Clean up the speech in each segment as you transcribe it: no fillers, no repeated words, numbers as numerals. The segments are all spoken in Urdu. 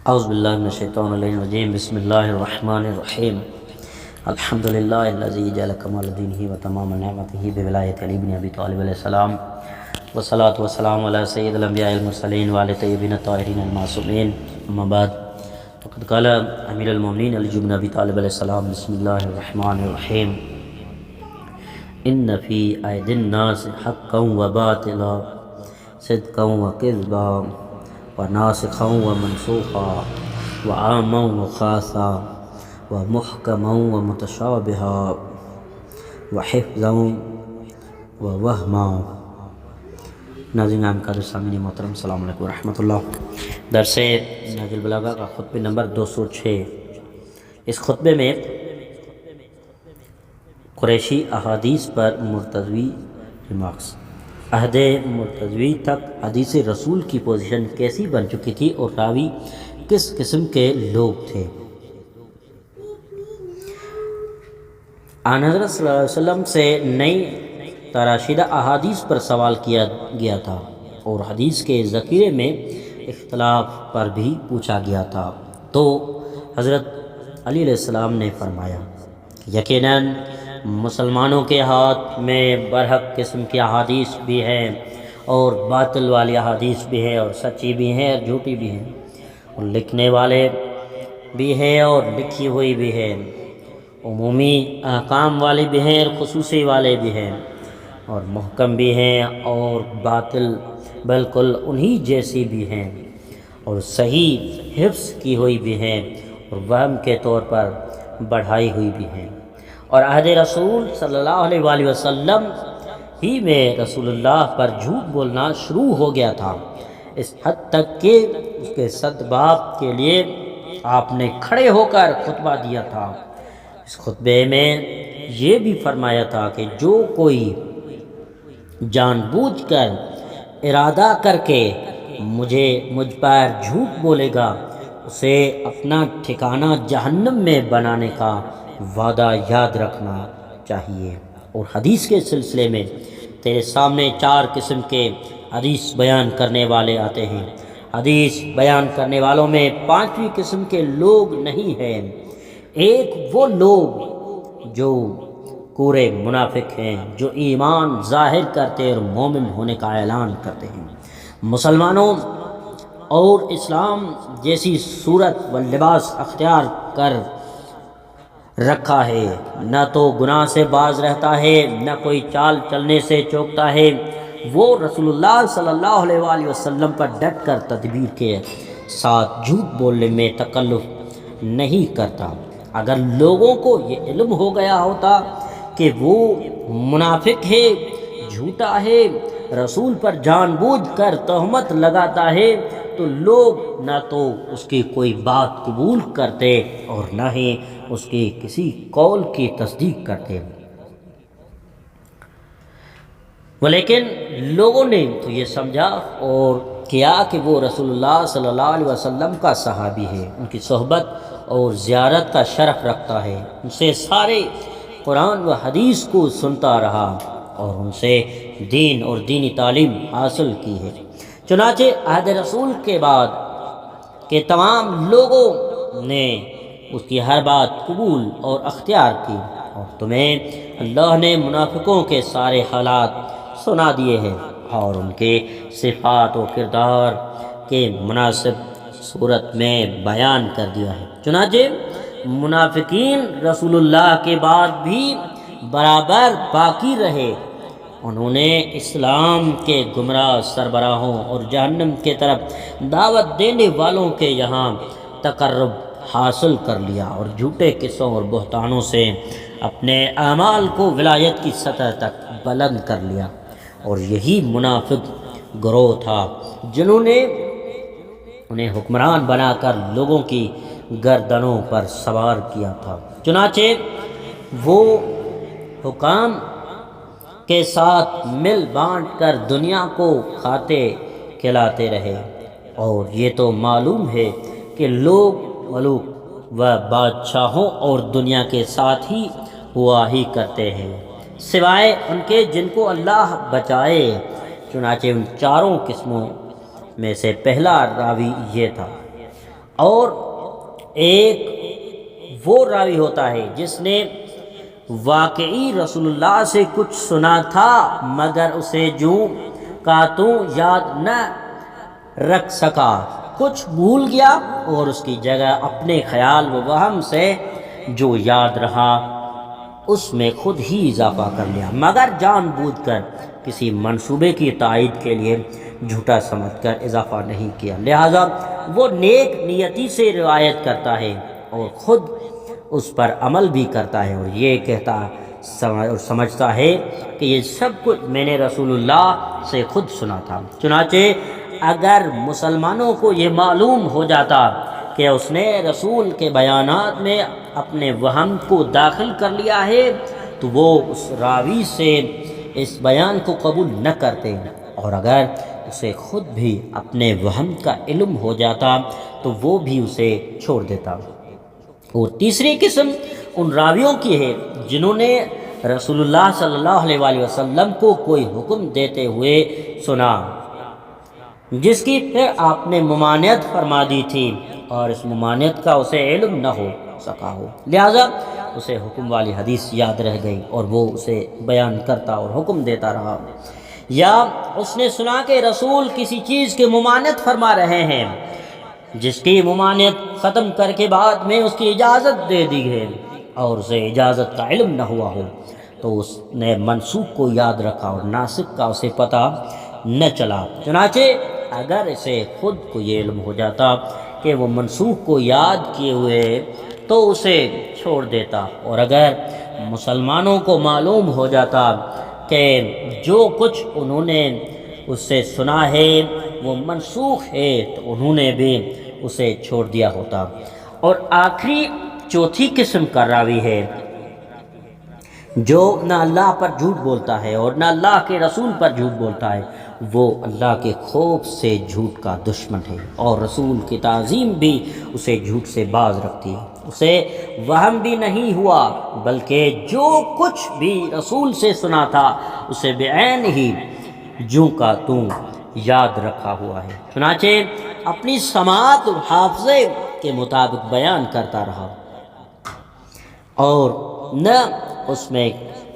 اعوذ باللہ من الشیطان الرجیم بسم اللہ الرحمن الرحیم الحمد للہ الذی جعل کمال دینہ و تمام نعمتہ بولایت علی بن ابی طالب علیہ السلام والصلاة والسلام علی سید الانبیاء المرسلین وعلی طیبین الطاہرین المعصومین اما بعد فقد قال امیر المومنین علی بن ابی طالب علیہ السلام بسم اللہ الرحمن الرحیم ان فی ایدی الناس حقا و باطلا صدقا و کذبا وناسخا ومنسوخا وعاما وخاصا ومحكما ومتشابها وحفظا ووهما۔ ناظرین قادر سامعین محترم السلام علیکم ورحمۃ اللہ۔ درس نہج البلاغہ کا خطبہ نمبر 206۔ اس خطبے میں قریشی احادیث پر مرتضوی ریمارکس۔ عہد مرتضوی تک حدیث رسول کی پوزیشن کیسی بن چکی تھی اور راوی کس قسم کے لوگ تھے۔ آن حضرت صلی اللہ علیہ وسلم سے نئی تراشیدہ احادیث پر سوال کیا گیا تھا اور حدیث کے ذخیرے میں اختلاف پر بھی پوچھا گیا تھا، تو حضرت علی علیہ السلام نے فرمایا کہ یقیناً مسلمانوں کے ہاتھ میں برحق قسم کی احادیث بھی ہیں اور باطل والی احادیث بھی ہے، اور سچی بھی ہیں اور جھوٹی بھی ہیں، اور لکھنے والے بھی ہیں اور لکھی ہوئی بھی ہیں، عمومی احکام والے بھی ہیں اور خصوصی والے بھی ہیں، اور محکم بھی ہیں اور باطل بالکل انہی جیسی بھی ہیں، اور صحیح حفظ کی ہوئی بھی ہیں اور وہم کے طور پر بڑھائی ہوئی بھی ہیں۔ اور عہد رسول صلی اللہ علیہ وآلہ وسلم ہی میں رسول اللہ پر جھوٹ بولنا شروع ہو گیا تھا، اس حد تک کہ اس کے سدباب کے لیے آپ نے کھڑے ہو کر خطبہ دیا تھا۔ اس خطبے میں یہ بھی فرمایا تھا کہ جو کوئی جان بوجھ کر ارادہ کر کے مجھ پر جھوٹ بولے گا، اسے اپنا ٹھکانہ جہنم میں بنانے کا وعدہ یاد رکھنا چاہیے۔ اور حدیث کے سلسلے میں تیرے سامنے 4 قسم کے حدیث بیان کرنے والے آتے ہیں۔ حدیث بیان کرنے والوں میں 5ویں قسم کے لوگ نہیں ہیں۔ ایک وہ لوگ جو پورے منافق ہیں، جو ایمان ظاہر کرتے اور مومن ہونے کا اعلان کرتے ہیں، مسلمانوں اور اسلام جیسی صورت و لباس اختیار کر رکھا ہے، نہ تو گناہ سے باز رہتا ہے، نہ کوئی چال چلنے سے چوکتا ہے، وہ رسول اللہ صلی اللہ علیہ وآلہ وسلم پر ڈٹ کر تدبیر کے ساتھ جھوٹ بولنے میں تکلف نہیں کرتا۔ اگر لوگوں کو یہ علم ہو گیا ہوتا کہ وہ منافق ہے، جھوٹا ہے، رسول پر جان بوجھ کر تہمت لگاتا ہے، تو لوگ نہ تو اس کی کوئی بات قبول کرتے اور نہ ہی اس کی کسی قول کی تصدیق کرتے۔ لیکن لوگوں نے تو یہ سمجھا اور کیا کہ وہ رسول اللہ صلی اللہ علیہ وسلم کا صحابی ہے، ان کی صحبت اور زیارت کا شرف رکھتا ہے، ان سے سارے قرآن و حدیث کو سنتا رہا اور ان سے دین اور دینی تعلیم حاصل کی ہے۔ چنانچہ عہد رسول کے بعد کے تمام لوگوں نے اس کی ہر بات قبول اور اختیار کی، اور تمہیں اللہ نے منافقوں کے سارے حالات سنا دیے ہیں اور ان کے صفات و کردار کے مناسب صورت میں بیان کر دیا ہے۔ چنانچہ منافقین رسول اللہ کے بعد بھی برابر باقی رہے، انہوں نے اسلام کے گمراہ سربراہوں اور جہنم کے طرف دعوت دینے والوں کے یہاں تقرب حاصل کر لیا اور جھوٹے قصوں اور بہتانوں سے اپنے اعمال کو ولایت کی سطح تک بلند کر لیا، اور یہی منافق گروہ تھا جنہوں نے انہیں حکمران بنا کر لوگوں کی گردنوں پر سوار کیا تھا۔ چنانچہ وہ حکام کے ساتھ مل بانٹ کر دنیا کو کھاتے کھلاتے رہے، اور یہ تو معلوم ہے کہ لوگ ملوک و بادشاہوں اور دنیا کے ساتھ ہی ہوا ہی کرتے ہیں، سوائے ان کے جن کو اللہ بچائے۔ چنانچہ ان 4 قسموں میں سے پہلا راوی یہ تھا، اور ایک وہ راوی ہوتا ہے جس نے واقعی رسول اللہ سے کچھ سنا تھا مگر اسے جوں کا توں یاد نہ رکھ سکا، کچھ بھول گیا اور اس کی جگہ اپنے خیال و وہم سے جو یاد رہا اس میں خود ہی اضافہ کر لیا، مگر جان بوجھ کر کسی منصوبے کی تائید کے لیے جھوٹا سمجھ کر اضافہ نہیں کیا، لہذا وہ نیک نیتی سے روایت کرتا ہے اور خود اس پر عمل بھی کرتا ہے اور یہ کہتا اور سمجھتا ہے کہ یہ سب کچھ میں نے رسول اللہ سے خود سنا تھا۔ چنانچہ اگر مسلمانوں کو یہ معلوم ہو جاتا کہ اس نے رسول کے بیانات میں اپنے وہم کو داخل کر لیا ہے تو وہ اس راوی سے اس بیان کو قبول نہ کرتے، اور اگر اسے خود بھی اپنے وہم کا علم ہو جاتا تو وہ بھی اسے چھوڑ دیتا۔ اور تیسری قسم ان راویوں کی ہے جنہوں نے رسول اللہ صلی اللہ علیہ وآلہ وسلم کو کوئی حکم دیتے ہوئے سنا جس کی پھر آپ نے ممانعت فرما دی تھی اور اس ممانعت کا اسے علم نہ ہو سکا ہو، لہذا اسے حکم والی حدیث یاد رہ گئی اور وہ اسے بیان کرتا اور حکم دیتا رہا، یا اس نے سنا کہ رسول کسی چیز کی ممانعت فرما رہے ہیں جس کی ممانعت ختم کر کے بعد میں اس کی اجازت دے دی ہے اور اسے اجازت کا علم نہ ہوا ہو تو اس نے منسوخ کو یاد رکھا اور ناسخ کا اسے پتہ نہ چلا۔ چنانچہ اگر اسے خود کو یہ علم ہو جاتا کہ وہ منسوخ کو یاد کیے ہوئے تو اسے چھوڑ دیتا، اور اگر مسلمانوں کو معلوم ہو جاتا کہ جو کچھ انہوں نے اس سے سنا ہے وہ منسوخ ہے تو انہوں نے بھی اسے چھوڑ دیا ہوتا۔ اور آخری چوتھی قسم کا راوی ہے جو نہ اللہ پر جھوٹ بولتا ہے اور نہ اللہ کے رسول پر جھوٹ بولتا ہے، وہ اللہ کے خوف سے جھوٹ کا دشمن ہے اور رسول کی تعظیم بھی اسے جھوٹ سے باز رکھتی ہے، اسے وہم بھی نہیں ہوا بلکہ جو کچھ بھی رسول سے سنا تھا اسے بعین ہی جوں کا توں یاد رکھا ہوا ہے، چنانچہ اپنی سماعت اور حافظے کے مطابق بیان کرتا رہا اور نہ اس میں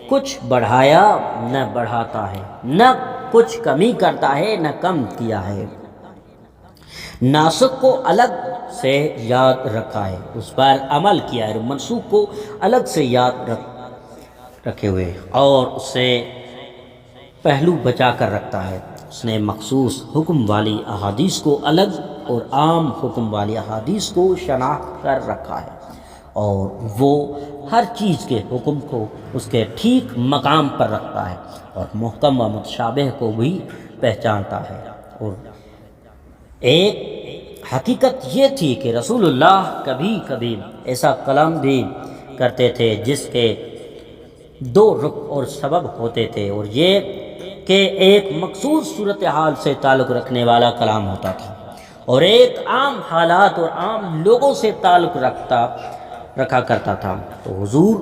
کچھ بڑھایا نہ بڑھاتا ہے، نہ کچھ کمی کرتا ہے نہ کم کیا ہے، ناسخ کو الگ سے یاد رکھا ہے، اس پر عمل کیا ہے، منسوخ کو الگ سے یاد رکھے ہوئے اور اسے پہلو بچا کر رکھتا ہے، اس نے مخصوص حکم والی احادیث کو الگ اور عام حکم والی احادیث کو شناخت کر رکھا ہے، اور وہ ہر چیز کے حکم کو اس کے ٹھیک مقام پر رکھتا ہے اور محکم و متشابہ کو بھی پہچانتا ہے۔ اور ایک حقیقت یہ تھی کہ رسول اللہ کبھی کبھی ایسا کلام بھی کرتے تھے جس کے دو رخ اور سبب ہوتے تھے، اور یہ کہ ایک مخصوص صورتحال سے تعلق رکھنے والا کلام ہوتا تھا اور ایک عام حالات اور عام لوگوں سے تعلق رکھا کرتا تھا۔ تو حضور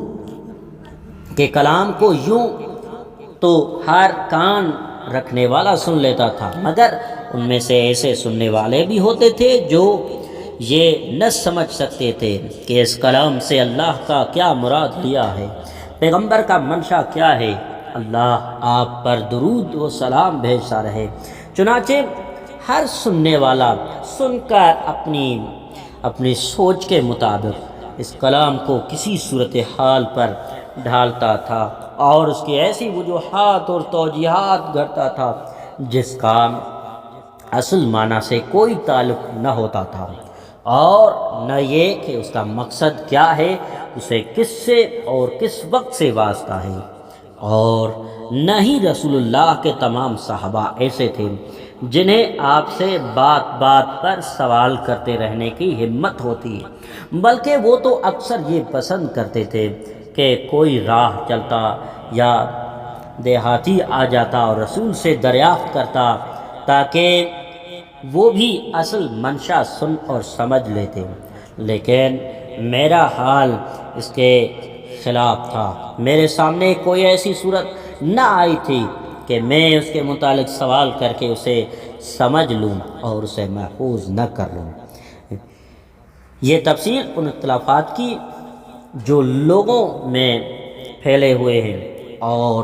کے کلام کو یوں تو ہر کان رکھنے والا سن لیتا تھا، مگر ان میں سے ایسے سننے والے بھی ہوتے تھے جو یہ نہ سمجھ سکتے تھے کہ اس کلام سے اللہ کا کیا مراد لیا ہے، پیغمبر کا منشا کیا ہے، اللہ آپ پر درود و سلام بھیجتا رہے۔ چنانچہ ہر سننے والا سن کر اپنی سوچ کے مطابق اس کلام کو کسی صورتحال پر ڈھالتا تھا اور اس کی ایسی وجوہات اور توجیہات گھڑتا تھا جس کا اصل معنی سے کوئی تعلق نہ ہوتا تھا، اور نہ یہ کہ اس کا مقصد کیا ہے، اسے کس سے اور کس وقت سے واسطہ ہے۔ اور نہ ہی رسول اللہ کے تمام صحابہ ایسے تھے جنہیں آپ سے بات بات پر سوال کرتے رہنے کی ہمت ہوتی، بلکہ وہ تو اکثر یہ پسند کرتے تھے کہ کوئی راہ چلتا یا دیہاتی آ جاتا اور رسول سے دریافت کرتا تاکہ وہ بھی اصل منشا سن اور سمجھ لیتے، لیکن میرا حال اس کے خلاف تھا، میرے سامنے کوئی ایسی صورت نہ آئی تھی کہ میں اس کے متعلق سوال کر کے اسے سمجھ لوں اور اسے محفوظ نہ کر لوں۔ یہ تفصیل ان اختلافات کی جو لوگوں میں پھیلے ہوئے ہیں، اور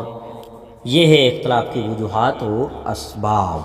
یہ ہے اختلاف کی وجوہات و اسباب۔